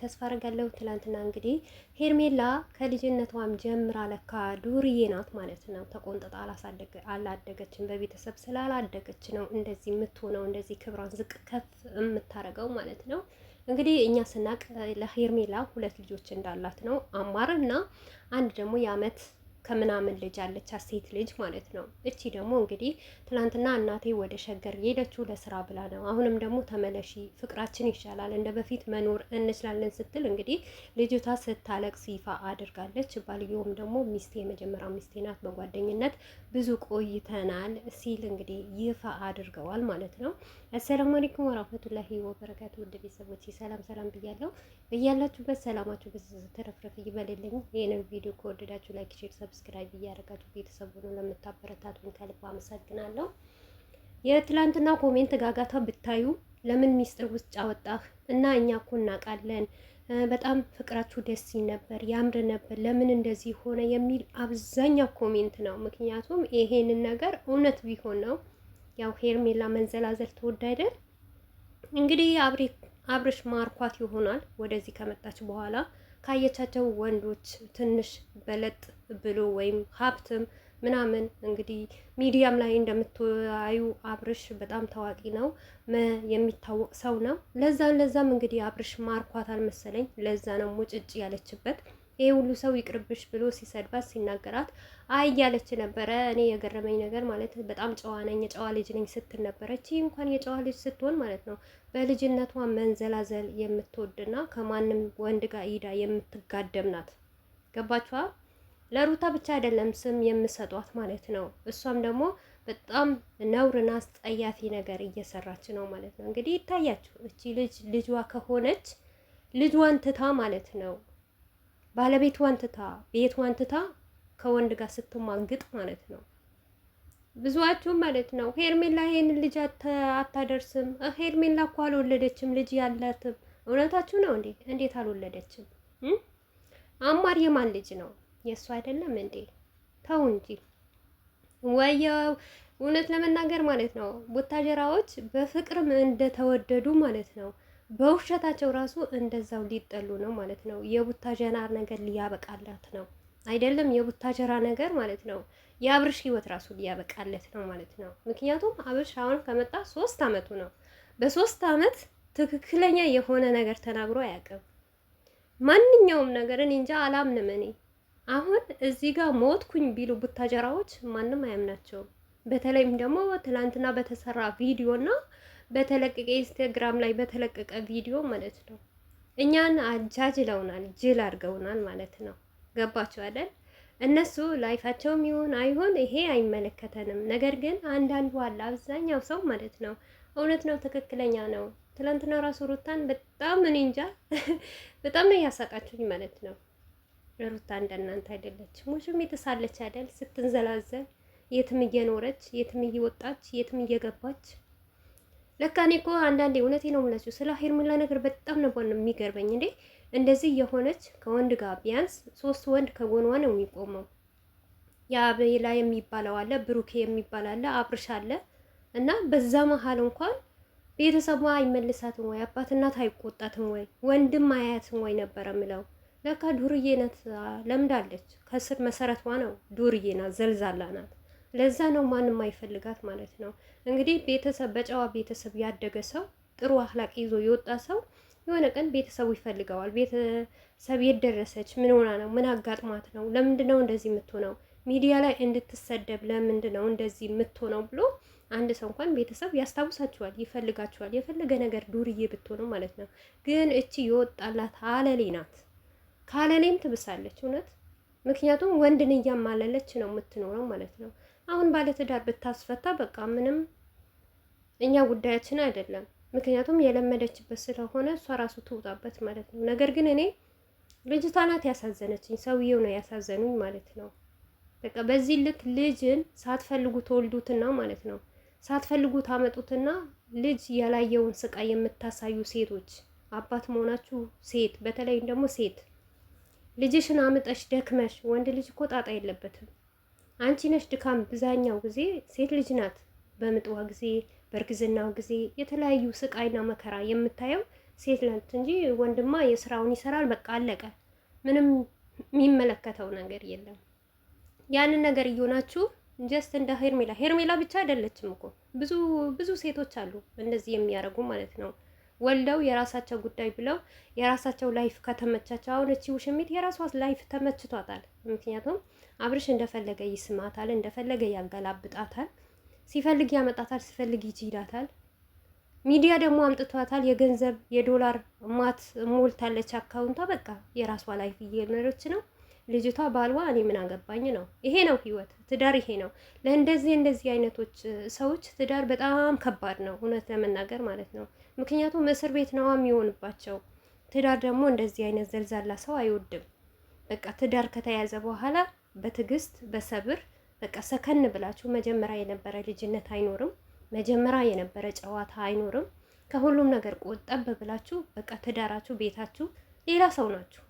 ተስፋ አደርጋለሁ። ትላንትና እንግዲህ ሄርሜላ ከልጅነቷም ጀምራ ለካ ዱርዬ ናት ማለት ነው። ተቆንጥጣ አላደገችም። በቤተሰብ ስላላደገች ነው እንደዚህ የምትሆነው፣ እንደዚህ ክብሯን ዝቅ ከፍ የምታደርገው ማለት ነው። እንግዲህ እኛ ስናቅ ለሄርሜላ 2 ልጆች እንዳላት ነው። አማር እና አንድ ደግሞ የአመት ከምናምን ልጅ አለች፣ ሴት ልጅ ማለት ነው። እቺ ደግሞ እንግዲህ ትናንትና እናቴ ወደ ሸገር የሄደችው ለስራ ብላ ነው። አሁንም ደግሞ ተመለሺ፣ ፍቅራችን ይሻላል፣ እንደ በፊት መኖር እንችላለን ስትል እንግዲህ ልጅቷ ስታለቅስ ይፋ አድርጋለች። ባልየውም ደግሞ ሚስቴ የመጀመሪያ ሚስቴ ናት፣ በጓደኝነት ብዙ ቆይተናል ሲል እንግዲህ ይፋ አድርገዋል ማለት ነው። አሰላሙ አለይኩም ወራህመቱላሂ ወበረካቱ። ውድ ቤተሰቦች ሰላም ሰላም ብያለሁ። እያላችሁበት ሰላማችሁ ብዙ ተረፍረፍ ይበልልኝ። ይህንን ቪዲዮ ከወደዳችሁ ላይክ፣ ሼር፣ ሰብስክራይብ እያደረጋችሁ ቤተሰቡ ነው ለምታበረታቱኝ ከልብ አመሰግናለሁ። የትላንትና ኮሜንት ጋጋታ ብታዩ ለምን ሚስጥር ውስጥ አወጣህ እና እኛ እኮ እናውቃለን፣ በጣም ፍቅራችሁ ደስ ይል ነበር፣ ያምር ነበር፣ ለምን እንደዚህ ሆነ የሚል አብዛኛው ኮሜንት ነው። ምክንያቱም ይሄንን ነገር እውነት ቢሆን ነው ያው ሄርሜላ መንዘላዘል ትወድ አይደል እንግዲህ አብርሽ ማርኳት ይሆናል ወደዚህ ከመጣች በኋላ ካየቻቸው ወንዶች ትንሽ በለጥ ብሎ ወይም ሀብትም ምናምን እንግዲህ ሚዲያም ላይ እንደምታዩ አብርሽ በጣም ታዋቂ ነው፣ የሚታወቅ ሰው ነው። ለዛም እንግዲህ አብርሽ ማርኳታል መሰለኝ። ለዛ ነው ሙጭጭ ያለችበት። ይሄ ሁሉ ሰው ይቅርብሽ ብሎ ሲሰድባት ሲናገራት አይ እያለች ነበረ። እኔ የገረመኝ ነገር ማለት በጣም ጨዋ ነኝ የጨዋ ልጅ ነኝ ስትል ነበረች። ይህ እንኳን የጨዋ ልጅ ስትሆን ማለት ነው በልጅነቷ መንዘላዘል የምትወድና ከማንም ወንድ ጋር ሂዳ የምትጋደም ናት። ገባችኋ? ለሩታ ብቻ አይደለም ስም የምሰጧት ማለት ነው። እሷም ደግሞ በጣም ነውርና አስጠያፊ ነገር እየሰራች ነው ማለት ነው። እንግዲህ ይታያችሁ እቺ ልጇ ከሆነች ልጇን ትታ ማለት ነው ባለቤቷን ትታ ቤቷን ትታ ከወንድ ጋር ስትማግጥ ማለት ነው። ብዙዋችሁ ማለት ነው ሄርሜላ ይሄን ልጅ አታደርስም። ሄርሜላ እኮ አልወለደችም፣ ልጅ ያላትም። እውነታችሁ ነው እንዴ? እንዴት አልወለደችም? አማር የማን ልጅ ነው? የእሱ አይደለም እንዴ? ተው እንጂ ወየው። እውነት ለመናገር ማለት ነው ቡታጀራዎች በፍቅርም እንደተወደዱ ማለት ነው በውሸታቸው ራሱ እንደዛው ሊጠሉ ነው ማለት ነው። የቡታጀራ ነገር ሊያበቃላት ነው አይደለም? የቡታጀራ ነገር ማለት ነው የአብርሽ ህይወት ራሱ ሊያበቃለት ነው ማለት ነው። ምክንያቱም አብርሽ አሁን ከመጣ 3 አመቱ ነው። በ3 አመት ትክክለኛ የሆነ ነገር ተናግሮ አያውቅም። ማንኛውም ነገር እኔ እንጃ አላምንም። እኔ አሁን እዚህ ጋር ሞትኩኝ ቢሉ ቡታጀራዎች ማንም አያምናቸውም። በተለይም ደግሞ ትላንትና በተሰራ ቪዲዮና በተለቀቀ ኢንስታግራም ላይ በተለቀቀ ቪዲዮ ማለት ነው እኛን አጃጅለውናል፣ ጅል አድርገውናል ማለት ነው። ገባችሁ አይደል? እነሱ ላይፋቸውም ይሁን አይሁን ይሄ አይመለከተንም። ነገር ግን አንዳንዱ አለ፣ አብዛኛው ሰው ማለት ነው እውነት ነው፣ ትክክለኛ ነው። ትላንትና ራሱ ሩታን በጣም እኔ እንጃ በጣም ነው ያሳቃችሁኝ ማለት ነው። ሩታ እንደናንተ አይደለች፣ ሙሽም የተሳለች አይደል? ስትንዘላዘል የትም እየኖረች የትም እየወጣች የትም እየገባች ለካ እኔ እኮ አንዳንዴ እውነቴ ነው የምላችሁ ስለ ሄርሜላ ነገር በጣም ነበር የሚገርመኝ። እንዴ እንደዚህ የሆነች ከወንድ ጋር ቢያንስ 3 ወንድ ከጎኗ ነው የሚቆመው። የአቤላ የሚባለው አለ፣ ብሩኬ የሚባል አለ፣ አብርሽ አለ እና በዛ መሀል እንኳን ቤተሰቧ አይመልሳትም ወይ? አባት እናት አይቆጣትም ወይ? ወንድም አያትም ወይ ነበረ ምለው። ለካ ዱርዬ ናት፣ ለምዳለች። ከስር መሰረቷ ነው ዱርዬ ናት፣ ዘልዛላ ናት። ለዛ ነው ማንም አይፈልጋት ማለት ነው። እንግዲህ ቤተሰብ በጨዋ ቤተሰብ ያደገ ሰው ጥሩ አህላቅ ይዞ የወጣ ሰው የሆነ ቀን ቤተሰቡ ይፈልገዋል። ቤተሰብ የደረሰች ምን ሆና ነው? ምን አጋጥሟት ነው? ለምንድን ነው እንደዚህ የምትሆነው? ሚዲያ ላይ እንድትሰደብ ለምንድን ነው እንደዚህ የምትሆነው ብሎ አንድ ሰው እንኳን ቤተሰብ ያስታውሳችኋል፣ ይፈልጋችኋል። የፈለገ ነገር ዱርዬ ብትሆነው ማለት ነው። ግን እቺ የወጣላት አለሌ ናት። ካለሌም ትብሳለች እውነት። ምክንያቱም ወንድን እያማለለች ነው የምትኖረው ማለት ነው። አሁን ባለትዳር ብታስፈታ በቃ ምንም እኛ ጉዳያችን አይደለም። ምክንያቱም የለመደችበት ስለሆነ እሷ ራሱ ትውጣበት ማለት ነው። ነገር ግን እኔ ልጅቷ ናት ያሳዘነችኝ፣ ሰውየው ነው ያሳዘኑኝ ማለት ነው። በቃ በዚህ ልክ ልጅን ሳትፈልጉ ተወልዱትና ማለት ነው ሳትፈልጉ ታመጡትና ልጅ ያላየውን ስቃይ የምታሳዩ ሴቶች፣ አባት መሆናችሁ ሴት፣ በተለይም ደግሞ ሴት ልጅሽን አምጠሽ ደክመሽ፣ ወንድ ልጅ እኮ ጣጣ የለበትም። አንቺ ነሽ ድካም። ብዛኛው ጊዜ ሴት ልጅ ናት በምጥዋ ጊዜ በእርግዝናው ጊዜ የተለያዩ ስቃይና መከራ የምታየው ሴት ናት እንጂ ወንድማ የስራውን ይሰራል። በቃ አለቀ። ምንም የሚመለከተው ነገር የለም። ያንን ነገር እየሆናችሁ ጀስት እንደ ሄርሜላ ብቻ አይደለችም እኮ ብዙ ሴቶች አሉ እንደዚህ የሚያደርጉ ማለት ነው። ወልደው የራሳቸው ጉዳይ ብለው የራሳቸው ላይፍ ከተመቻቸው፣ አሁን እቺ ውሽሚት የራሷ ላይፍ ተመችቷታል። ምክንያቱም አብርሽ እንደፈለገ ይስማታል፣ እንደፈለገ ያገላብጣታል፣ ሲፈልግ ያመጣታል፣ ሲፈልግ ይችላታል። ሚዲያ ደግሞ አምጥቷታል። የገንዘብ የዶላር ማት ሞልታለች አካውንቷ። በቃ የራሷ ላይፍ እየኖረች ነው ልጅቷ። ባልዋ እኔ ምን አገባኝ ነው። ይሄ ነው ህይወት፣ ትዳር ይሄ ነው። እንደዚህ አይነቶች ሰዎች ትዳር በጣም ከባድ ነው እውነት ለመናገር ማለት ነው። ምክንያቱም እስር ቤት ነዋ የሚሆንባቸው። ትዳር ደግሞ እንደዚህ አይነት ዘልዛላ ሰው አይወድም። በቃ ትዳር ከተያዘ በኋላ በትዕግስት በሰብር በቃ ሰከን ብላችሁ፣ መጀመሪያ የነበረ ልጅነት አይኖርም። መጀመሪያ የነበረ ጨዋታ አይኖርም። ከሁሉም ነገር ቆጠብ ብላችሁ በቃ ትዳራችሁ፣ ቤታችሁ ሌላ ሰው ናችሁ።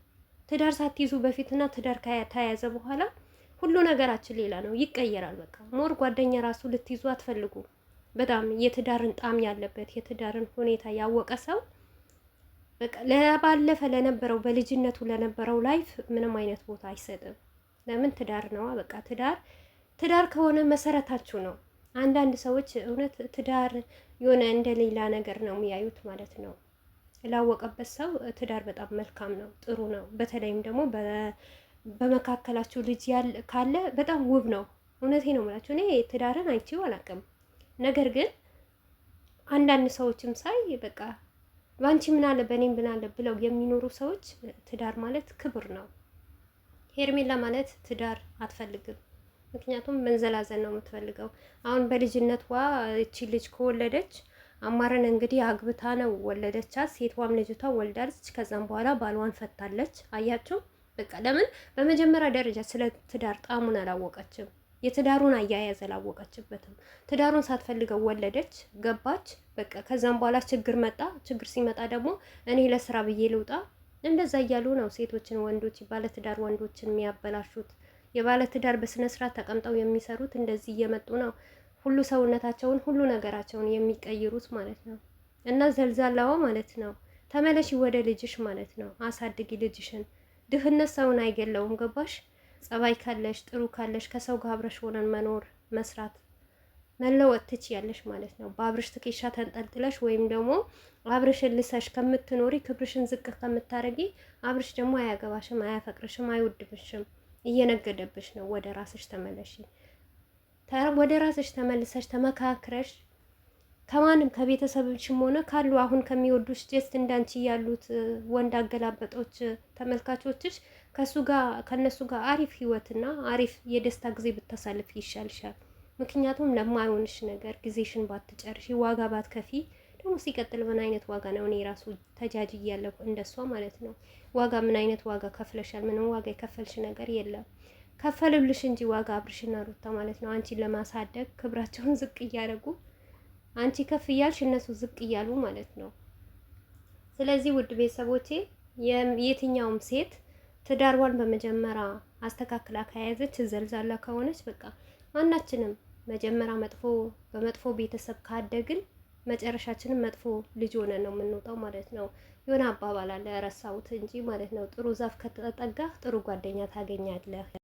ትዳር ሳትይዙ በፊትና ትዳር ከተያዘ በኋላ ሁሉ ነገራችን ሌላ ነው፣ ይቀየራል። በቃ ሞር ጓደኛ ራሱ ልትይዙ አትፈልጉ። በጣም የትዳርን ጣም ያለበት የትዳርን ሁኔታ ያወቀ ሰው በቃ ለባለፈ ለነበረው በልጅነቱ ለነበረው ላይፍ ምንም አይነት ቦታ አይሰጥም። ለምን? ትዳር ነዋ። በቃ ትዳር ከሆነ መሰረታችሁ ነው። አንዳንድ ሰዎች እውነት ትዳር የሆነ እንደ ሌላ ነገር ነው የሚያዩት ማለት ነው። ላወቀበት ሰው ትዳር በጣም መልካም ነው፣ ጥሩ ነው። በተለይም ደግሞ በመካከላችሁ ልጅ ካለ በጣም ውብ ነው። እውነቴ ነው የምላችሁ። እኔ ትዳርን አይቼው አላውቅም። ነገር ግን አንዳንድ ሰዎችም ሳይ በቃ በአንቺ ምን አለ በእኔም ምን አለ ብለው የሚኖሩ ሰዎች ትዳር ማለት ክብር ነው። ሄርሜላ ማለት ትዳር አትፈልግም። ምክንያቱም መንዘላዘል ነው የምትፈልገው። አሁን በልጅነቷ እቺ ልጅ ከወለደች አማረን እንግዲህ አግብታ ነው ወለደቻት። ሴቷም ልጅቷ ወልዳለች። ከዛም በኋላ ባሏን ፈታለች። አያችሁ በቃ ለምን? በመጀመሪያ ደረጃ ስለ ትዳር ጣሙን አላወቀችም። የትዳሩን አያያዝ አላወቀችበትም። ትዳሩን ሳትፈልገው ወለደች፣ ገባች። በቃ ከዛም በኋላ ችግር መጣ። ችግር ሲመጣ ደግሞ እኔ ለስራ ብዬ ልውጣ፣ እንደዛ እያሉ ነው ሴቶችን፣ ወንዶች፣ ባለትዳር ወንዶችን የሚያበላሹት። የባለትዳር በስነ ስርዓት ተቀምጠው የሚሰሩት እንደዚህ እየመጡ ነው ሁሉ ሰውነታቸውን ሁሉ ነገራቸውን የሚቀይሩት ማለት ነው። እና ዘልዛላዋ ማለት ነው። ተመለሺ ወደ ልጅሽ ማለት ነው። አሳድጊ ልጅሽን። ድህነት ሰውን አይገለውም። ገባሽ? ጸባይ ካለሽ ጥሩ ካለሽ ከሰው ጋር አብረሽ ሆነን መኖር መስራት መለወጥ ትችያለሽ ማለት ነው። በአብርሽ ትከሻ ተንጠልጥለሽ ወይም ደግሞ አብርሽን ልሰሽ ከምትኖሪ ክብርሽን ዝቅ ከምታረጊ አብርሽ ደግሞ አያገባሽም፣ አያፈቅርሽም፣ አይወድብሽም። እየነገደብሽ ነው። ወደ ራስሽ ተመለሺ። ወደ ራስሽ ተመልሰሽ ተመካክረሽ ከማንም ከቤተሰብሽም ሆነ ካሉ አሁን ከሚወዱሽ ጀስት እንዳንቺ ያሉት ወንድ አገላበጦች ተመልካቾችሽ ከነሱ ጋር አሪፍ ህይወትና አሪፍ የደስታ ጊዜ ብታሳልፍ ይሻልሻል። ምክንያቱም ለማይሆንሽ ነገር ጊዜሽን ባትጨርሺ፣ ዋጋ ባትከፊ። ደግሞ ሲቀጥል ምን አይነት ዋጋ ነው? እኔ ራሱ ተጃጅ እያለሁ እንደሷ ማለት ነው። ዋጋ ምን አይነት ዋጋ ከፍለሻል? ምንም ዋጋ የከፈልሽ ነገር የለም። ከፈልልሽ እንጂ ዋጋ አብርሽና ሩታ ማለት ነው። አንቺን ለማሳደግ ክብራቸውን ዝቅ እያደረጉ አንቺ ከፍ እያልሽ እነሱ ዝቅ እያሉ ማለት ነው። ስለዚህ ውድ ቤተሰቦቼ የትኛውም ሴት ትዳርዋን በመጀመሪያ አስተካክላ ከያዘች ዘልዛላ ከሆነች በቃ ማናችንም መጀመሪያ በመጥፎ ቤተሰብ ካደግን መጨረሻችንን መጥፎ ልጅ ሆነን ነው የምንወጣው ማለት ነው። የሆነ አባባል አለ ረሳሁት እንጂ ማለት ነው። ጥሩ ዛፍ ከተጠጋ ጥሩ ጓደኛ ታገኛለህ።